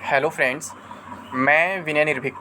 Hello friends, मैं विनय निर्भीक।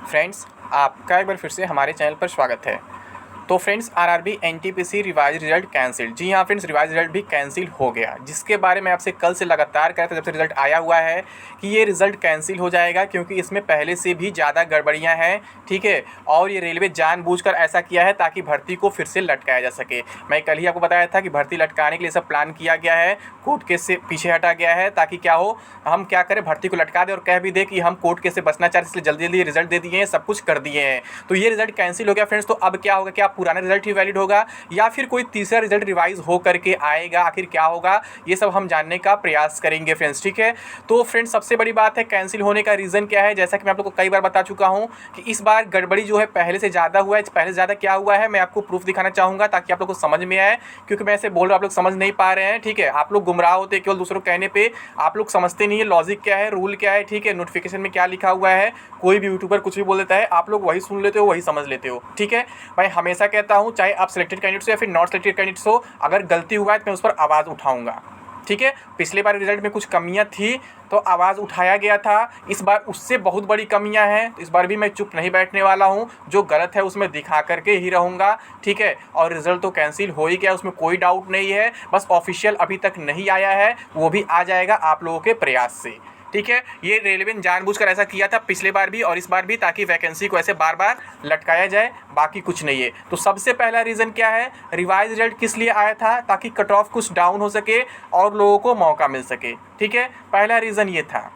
Friends, आपका एक बार फिर से हमारे चैनल पर स्वागत है। तो friends, RRB NTPC revise result cancel. जी हाँ फ्रेंड्स, रिवाइज रिजल्ट भी कैंसिल हो गया, जिसके बारे में आपसे कल से लगातार कह रहे थे जब से रिजल्ट आया हुआ है कि ये रिजल्ट कैंसिल हो जाएगा, क्योंकि इसमें पहले से भी ज़्यादा गड़बड़ियाँ हैं। ठीक है, और ये रेलवे जानबूझकर ऐसा किया है ताकि भर्ती को फिर से लटकाया जा सके। मैं कल ही आपको बताया था कि भर्ती लटकाने के लिए सब प्लान किया गया है, कोर्ट केस से पीछे हटा गया है, ताकि क्या हो, हम क्या करें, भर्ती को लटका दें और कह भी दे कि हम कोर्ट केस से बचना चाहते, इसलिए जल्दी जल्दी रिजल्ट दे दिए हैं, सब कुछ कर दिए हैं। तो ये रिजल्ट कैंसिल हो गया फ्रेंड्स। तो अब क्या होगा, क्या पुराना रिजल्ट ही वैलिड होगा या फिर कोई तीसरा रिजल्ट रिवाइज हो करके आएगा, आखिर क्या होगा, ये सब हम जानने का प्रयास करेंगे फ्रेंड्स। ठीक है, तो फ्रेंड्स सबसे बड़ी बात है कैंसिल होने का रीज़न क्या है। जैसा कि मैं आप लोग को कई बार बता चुका हूँ कि इस बार गड़बड़ी जो है पहले से ज़्यादा हुआ है। पहले से ज़्यादा क्या हुआ है, मैं आपको प्रूफ दिखाना चाहूँगा ताकि आप लोग को समझ में आए, क्योंकि मैं ऐसे बोल रहा हूँ आप लोग समझ नहीं पा रहे हैं। ठीक है, आप लोग गुमराह होते केवल दूसरों कहने पे, आप लोग समझते नहीं है लॉजिक क्या है, रूल क्या है। ठीक है, नोटिफिकेशन में क्या लिखा हुआ है, कोई भी यूट्यूबर कुछ भी बोल देता है, आप लोग वही सुन लेते हो, वही समझ लेते हो। ठीक है, मैं हमेशा कहता हूँ चाहे आप सिलेक्टेड कैंडिडेट्स हो या फिर नॉट सिलेक्टेड कैंडिडेट्स हो, अगर गलती हुआ है तो मैं उस पर आवाज़ उठाऊंगा। ठीक है, पिछले बार रिजल्ट में कुछ कमियां थी तो आवाज़ उठाया गया था, इस बार उससे बहुत बड़ी कमियां हैं, तो इस बार भी मैं चुप नहीं बैठने वाला हूं, जो गलत है उसमें दिखा करके ही रहूंगा। ठीक है, और रिजल्ट तो कैंसिल हो ही गया, उसमें कोई डाउट नहीं है, बस ऑफिशियल अभी तक नहीं आया है, वो भी आ जाएगा आप लोगों के प्रयास से। ठीक है, ये रेलवे ने जानबूझकर ऐसा किया था पिछले बार भी और इस बार भी, ताकि वैकेंसी को ऐसे बार बार लटकाया जाए, बाकी कुछ नहीं है। तो सबसे पहला रीज़न क्या है, रिवाइज रिजल्ट किस लिए आया था, ताकि कट ऑफ कुछ डाउन हो सके और लोगों को मौका मिल सके। ठीक है, पहला रीज़न ये था।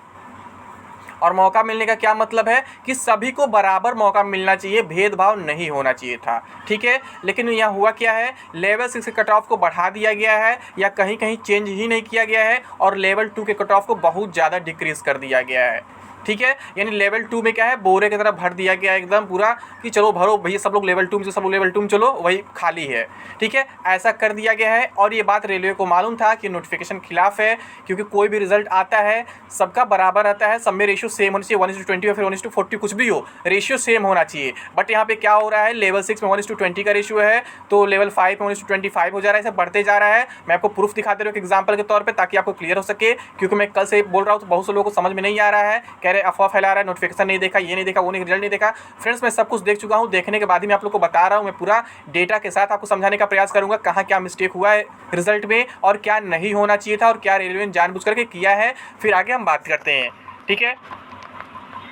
और मौका मिलने का क्या मतलब है कि सभी को बराबर मौका मिलना चाहिए, भेदभाव नहीं होना चाहिए था। ठीक है, लेकिन यहाँ हुआ क्या है, लेवल 6 के कट ऑफ को बढ़ा दिया गया है या कहीं कहीं चेंज ही नहीं किया गया है, और लेवल 2 के कट ऑफ को बहुत ज़्यादा डिक्रीज़ कर दिया गया है। ठीक है, यानी लेवल 2 में क्या है, बोरे की तरह भर दिया गया है एकदम पूरा, कि चलो भरो भैया सब लोग लेवल 2 में, सब लोग लेवल 2 में चलो, वही खाली है। ठीक है, ऐसा कर दिया गया है, और ये बात रेलवे को मालूम था कि नोटिफिकेशन खिलाफ है, क्योंकि कोई भी रिजल्ट आता है सबका बराबर आता है, सब में रेशियो सेम होना चाहिए, 1:20 या फिर 1:40 कुछ भी हो, रेशियो सेम होना चाहिए। बट यहाँ पे क्या हो रहा है, लेवल 6 में 1:20 का रेशियो है, तो लेवल 5 में 1:25 हो जा रहा है, ऐसा बढ़ते जा रहा है। मैं आपको प्रूफ दिखाते रहा हूँ एग्जाम्पल के तौर पर, ताकि आपको क्लियर हो सके, क्योंकि मैं कल से बोल रहा हूँ तो बहुत से लोगों को समझ में नहीं आ रहा है, कह रहे अफवाह फैला रहा है, नोटिफिकेशन नहीं देखा, ये नहीं देखा, वो नहीं, रिजल्ट नहीं देखा। फ्रेंड्स, मैं सब कुछ देख चुका हूँ, देखने के बाद ही मैं आप लोग को बता रहा हूँ, मैं पूरा डेटा के साथ आपको समझाने का प्रयास करूंगा कहाँ क्या मिस्टेक हुआ है रिजल्ट में और क्या नहीं होना चाहिए था और क्या रेलवे ने जानबूझ करके किया है, फिर आगे हम बात करते हैं। ठीक है,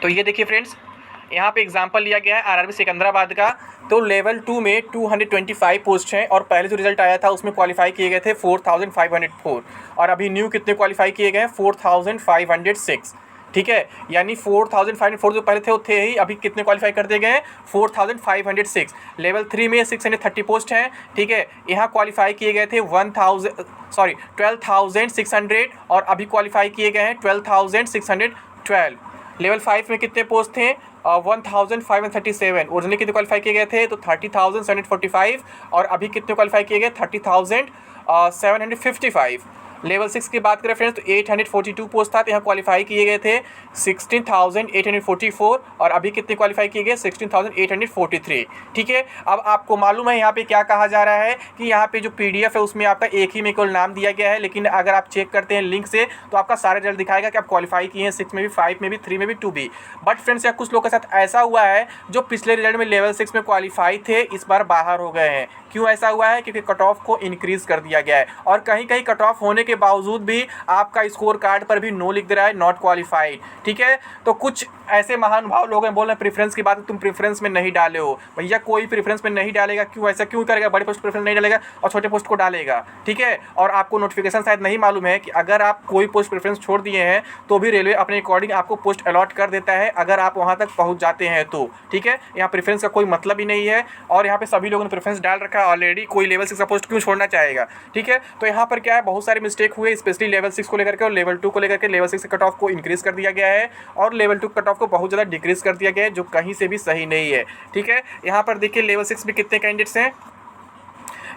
तो ये देखिए फ्रेंड्स, यहाँ पे एग्जाम्पल लिया गया है आरआरबी सिकंदराबाद का। तो लेवल 2 में 225 पोस्ट हैं, और पहले जो रिजल्ट आया था उसमें क्वालिफाई किए गए थे 4504, और अभी न्यू कितने क्वालिफाई किए गए हैं, 4506। ठीक है, यानी 4504 जो पहले थे वो थे ही, अभी कितने क्वालिफाई कर दिए गए हैं, 4506। लेवल 3 में 630 पोस्ट हैं। ठीक है, यहाँ क्वालिफाई किए गए थे 12,600, और अभी क्वालिफाई किए गए हैं 12,612। लेवल 5 में कितने पोस्ट थे, 1537। ओरिजिनली कितने क्वालिफाई किए गए थे, तो 30,745, और अभी कितने क्वालिफाई किए गए, 30,755। लेवल 6 की बात करें फ्रेंड्स तो 842 पोस्ट था, तो यहाँ क्वालिफाई किए गए थे 16,844, और अभी कितने क्वालिफाई किए गए, 16,843। ठीक है, अब आपको मालूम है यहाँ पे क्या कहा जा रहा है कि यहाँ पे जो PDF है उसमें आपका एक ही में केवल नाम दिया गया है, लेकिन अगर आप चेक करते हैं लिंक से तो आपका सारे रिजल्ट दिखाएगा कि आप क्वालिफाई किए हैं 6 में भी, 5 में भी, 3 में भी, 2 भी। बट फ्रेंड्स, यहाँ कुछ लोगों के साथ ऐसा हुआ है जो पिछले रिजल्ट में लेवल 6 में क्वालिफाई थे, इस बार बाहर हो गए हैं। क्यों ऐसा हुआ है, क्योंकि कट ऑफ को इंक्रीज़ कर दिया गया है, और कहीं कहीं कट ऑफ होने के बावजूद भी आपका स्कोर कार्ड पर भी नो लिख दे रहा है, नॉट क्वालिफाइड। ठीक है, तो कुछ ऐसे महान भाव लोग हैं, बोल रहे हैं प्रेफरेंस की बात, तुम प्रेफरेंस में नहीं डाले हो। भैया कोई प्रेफरेंस में नहीं डालेगा, क्यों ऐसा क्यों करेगा, बड़े पोस्ट प्रेफरेंस नहीं डालेगा और छोटे पोस्ट को डालेगा। ठीक है, और आपको नोटिफिकेशन शायद नहीं मालूम है कि अगर आप कोई पोस्ट प्रेफरेंस छोड़ दिए हैं तो भी रेलवे अपने अकॉर्डिंग आपको पोस्ट अलॉट कर देता है, अगर आप वहाँ तक पहुँच जाते हैं तो। ठीक है, यहाँ प्रेफरेंस का कोई मतलब ही नहीं है, और यहाँ पे सभी लोगों ने प्रेफरेंस डाल रखा है ऑलरेडी, कोई लेवल 6 का पोस्ट क्यों छोड़ना चाहेगा। ठीक है, तो यहाँ पर क्या है, बहुत सारे मिस्टेक हुए, स्पेशली लेवल 6 को लेकर के और लेवल 2 को लेकर के। लेवल 6 कट ऑफ को इंक्रीज कर दिया गया है और लेवल 2 कट ऑफ को बहुत ज़्यादा डिक्रीज कर दिया गया है, जो कहीं से भी सही नहीं है। ठीक है, यहाँ पर देखिए लेवल 6 में कितने कैंडिडेट्स हैं,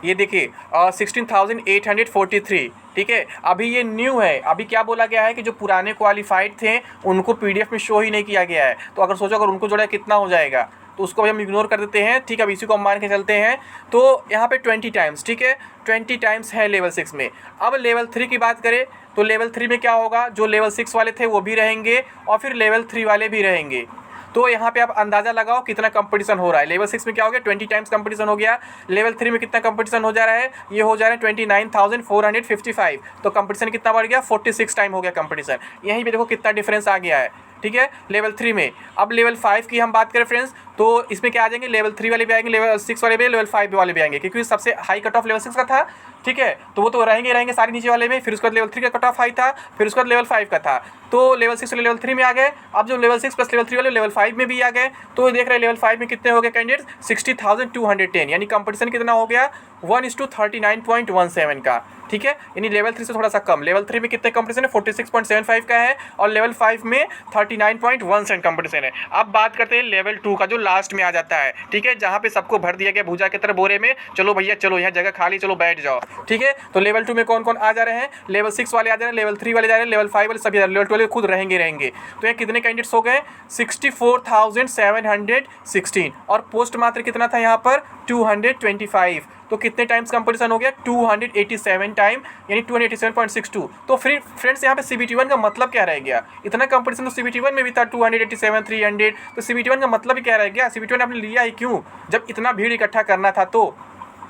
ये देखिए 16,843। ठीक है, अभी ये न्यू है, अभी क्या बोला गया है कि जो पुराने क्वालिफाइड थे उनको PDF में शो ही नहीं किया गया है, तो अगर सोचो अगर उनको जोड़ा कितना हो जाएगा, तो उसको हम इग्नोर कर देते हैं, ठीक है। अब इसी को हम मान के चलते हैं। तो यहाँ पे 20 टाइम्स, ठीक है, 20 टाइम्स है लेवल 6 में। अब लेवल 3 की बात करें तो लेवल 3 में क्या होगा, जो लेवल 6 वाले थे वो भी रहेंगे और फिर लेवल 3 वाले भी रहेंगे। तो यहाँ पे आप अंदाज़ा लगाओ कितना कंपटीशन हो रहा है। लेवल 6 में क्या हो गया, 20 टाइम्स कंपटीशन हो गया। लेवल 3 में कितना कंपटीशन हो जा रहा है, ये हो जा रहा है 29,455। तो कंपटीशन कितना बढ़ गया, 46 टाइम हो गया कंपटीशन। यहीं पे देखो कितना डिफरेंस आ गया है, ठीक है, लेवल 3 में। अब लेवल 5 की हम बात करें फ्रेंड्स, तो इसमें क्या आ जाएंगे, लेवल 3 वाले भी आएंगे, लेवल 6 वाले भी, लेवल 5 वाले भी आएंगे, क्योंकि सबसे हाई कट ऑफ लेवल 6 का था, ठीक है। तो वो तो रहेंगे सारे नीचे वाले में। फिर उसके बाद लेवल 3 का कट ऑफ हाई था, फिर उसके बाद लेवल 5 का था। तो लेवल 6 वाले लेवल 3 में आ गए। अब जो लेवल 6 प्लस लेवल 3 वाले लेवल 5 में भी आ गए। तो देख रहे हैं लेवल 5 में कितने हो गए कैंडिडेट्स, 60,210, यानी कंपटीशन कितना हो गया, 1:39.17 का, ठीक है। यानी लेवल 3 से थोड़ा सा कम। लेवल 3 में कितने कंपटीशन है, 46.75 का है, और लेवल 5 में 39.17 कंपटीशन है। अब बात करते हैं लेवल 2 का, जो लास्ट में आ जाता है, ठीक है, जहाँ पे सबको भर दिया गया भूजा की तरह बोरे में, चलो भैया चलो यहाँ जगह खाली, चलो बैठ जाओ, ठीक है। तो लेवल 2 में कौन कौन आ जा रहे हैं, लेवल 6 वाले आ जा रहे हैं, लेवल 3 वाले जा रहे हैं, लेवल 5 वाले सभी, लेवल 2 वाले खुद रहेंगे। तो यहाँ कितने कैंडिडेट्स हो गए, 64,716, और पोस्ट मात्र कितना था यहाँ पर, 225। तो कितने टाइम्स कंपटीशन हो गया, 287 टाइम, यानी 287.62। तो फिर फ्रेंड्स यहाँ पे CBT1 का मतलब क्या रह गया, इतना कंपटीशन तो CBT1 में भी था, 287, 300। तो CBT1 का मतलब ही क्या रह गया, CBT1 आपने लिया ही क्यों, जब इतना भीड़ इकट्ठा करना था, तो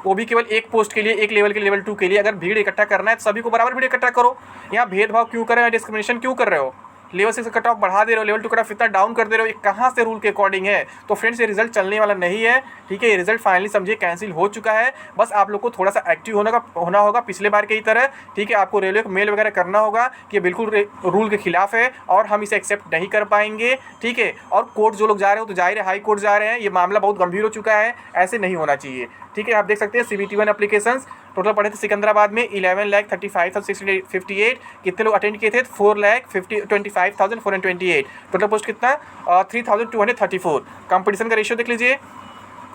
वो भी केवल एक पोस्ट के लिए, एक लेवल के लेवल 2 के लिए। अगर भीड़ इकट्ठा करना है तो सभी को बराबर भीड़ इकट्ठा करो। यहाँ भेदभाव क्यों कर रहे हो, डिस्क्रिमिनेशन क्यों कर रहे हो, लेवल 6 कट ऑफ बढ़ा दे रहे हो, लेवल 2 कट ऑफ इतना डाउन कर दे रहे हो, ये कहाँ से रूल के अकॉर्डिंग है। तो फ्रेंड्स ये रिजल्ट चलने वाला नहीं है, ठीक है। ये रिजल्ट फाइनली समझिए कैंसिल हो चुका है। बस आप लोग को थोड़ा सा एक्टिव होना होगा पिछले बार की तरह, ठीक है। आपको रेलवे को मेल वगैरह करना होगा कि ये बिल्कुल रूल के खिलाफ है और हम इसे एक्सेप्ट नहीं कर पाएंगे, ठीक है। और कोर्ट जो लोग जा रहे हो तो जाहिर है हाई कोर्ट जा रहे हैं, ये मामला बहुत गंभीर हो चुका है, ऐसे नहीं होना चाहिए, ठीक है। आप देख सकते हैं CBT1 एप्लीकेशंस टोटल पढ़े थे सिकंदराबाद में 11,35,658। कितने लोग अटेंड किए थे, 4,25,428। टोटल पोस्ट कितना, 3,234। कंपटीशन का रेशियो देख लीजिए,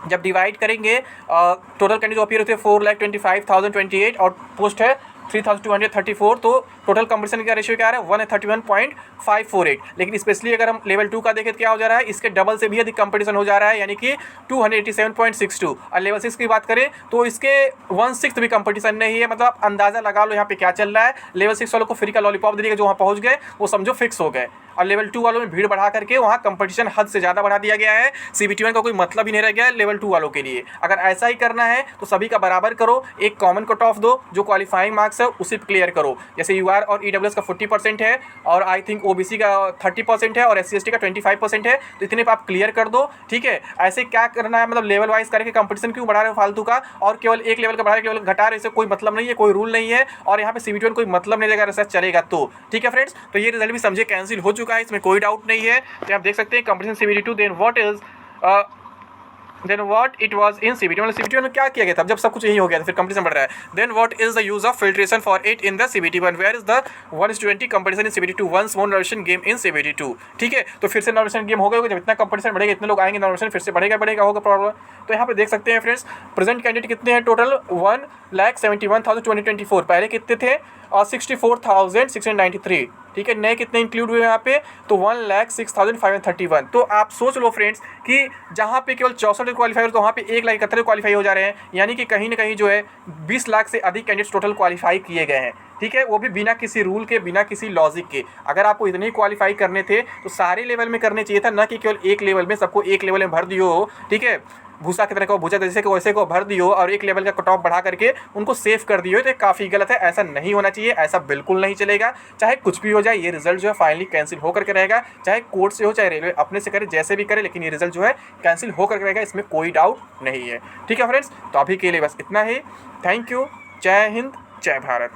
जब डिवाइड करेंगे टोटल कैंडिडेट जो अपीयर होते हैं 4,25,028 और पोस्ट है 3,234। तो टोटल कंपटीशन का रेशियो क्या आ रहा है, 131.548। लेकिन स्पेशली अगर हम लेवल 2 का देखें तो क्या हो जा रहा है, इसके डबल से भी अधिक कंपटीशन हो जा रहा है, यानी कि 287.62। और लेवल 6 की बात करें तो इसके 1/6 भी कंपटीशन नहीं है। मतलब आप अंदाज़ा लगा लो यहाँ पे क्या चल रहा है। लेवल 6 वालों को फ्री का लॉलीपॉप दे दिया, जो वहाँ पहुँच गए वो समझो फिक्स हो गए, और लेवल 2 वालों में भीड़ बढ़ा करके वहाँ कंपटीशन हद से ज़्यादा बढ़ा दिया गया है। CBT1 का कोई मतलब ही नहीं रह गया है लेवल 2 वालों के लिए। अगर ऐसा ही करना है तो सभी का बराबर करो, एक कॉमन कट ऑफ दो, जो क्वालिफाइंग मार्क्स है उसे क्लियर करो। जैसे UR और EWS का 40% है, और आई थिंक OBC का 30% है, और SC/ST का 25% है। तो इतने पर आप क्लियर कर दो, ठीक है। ऐसे क्या करना है, मतलब लेवल वाइज करके कंपटीशन क्यों बढ़ा रहे हो फालतू का, और केवल एक लेवल का बढ़ा, एक लेवल घटा रहे, इससे कोई मतलब नहीं है, कोई रूल नहीं है, और यहाँ पे CBT1 कोई मतलब नहीं रहेगा, रिसर्च चलेगा तो, ठीक है फ्रेंड्स। तो ये रिजल्ट भी समझे कैंसिल हो चुका है, इसमें कोई डाउट नहीं है। तो आप देख सकते हैं competition CBT2 then what it was in CBT1। मतलब CBT1 में क्या किया गया था, जब सब कुछ यही हो गया था, फिर कंपटीशन बढ़ रहा है। Then what is the use of filtration for it in the CBT1, where is the 1:20 competition in CBT2, once more nomination game in CBT2, ठीक है। तो फिर से नॉमिनेशन गेम हो गया, जब इतना कंपटीशन बढ़ेगा, इतने लोग आएंगे, नॉमिनेशन फिर से बढ़ेगा होगा प्रॉब्लम। तो यहाँ पे देख सकते हैं फ्रेंड्स, प्रेजेंट कैंडिडेट कितने हैं, टोटल 1,71,224। पहले कितने थे, 64,693, ठीक है। नए कितने इंक्लूड हुए यहाँ पे, तो 1,06,531। तो आप सोच लो फ्रेंड्स कि जहाँ पे केवल 64 क्वालिफाई हो, तो वहाँ पे 1,71,000 क्वालिफाई हो जा रहे हैं, यानी कि कहीं ना कहीं जो है 20 लाख से अधिक कैंडिडेट्स टोटल क्वालिफाई किए गए हैं, ठीक है। वो भी बिना किसी रूल के, बिना किसी लॉजिक के। अगर आपको इतने ही क्वालिफाई करने थे तो सारे लेवल में करने चाहिए था, ना कि केवल एक लेवल में, सबको एक लेवल में भर दियो, ठीक है। भूसा की तरह को भूजा जैसे को वैसे को भर दियो और एक लेवल का कट ऑफ बढ़ा करके उनको सेव कर दियो, तो ये काफ़ी गलत है। ऐसा नहीं होना चाहिए, ऐसा बिल्कुल नहीं चलेगा। चाहे कुछ भी हो जाए, ये रिजल्ट जो है फाइनली कैंसिल होकर के रहेगा, चाहे कोर्ट से हो, चाहे रेलवे अपने से करे, जैसे भी करे, लेकिन ये रिजल्ट जो है कैंसिल होकर के रहेगा, इसमें कोई डाउट नहीं है, ठीक है फ्रेंड्स। तो अभी के लिए बस इतना ही। थैंक यू, जय हिंद, जय भारत।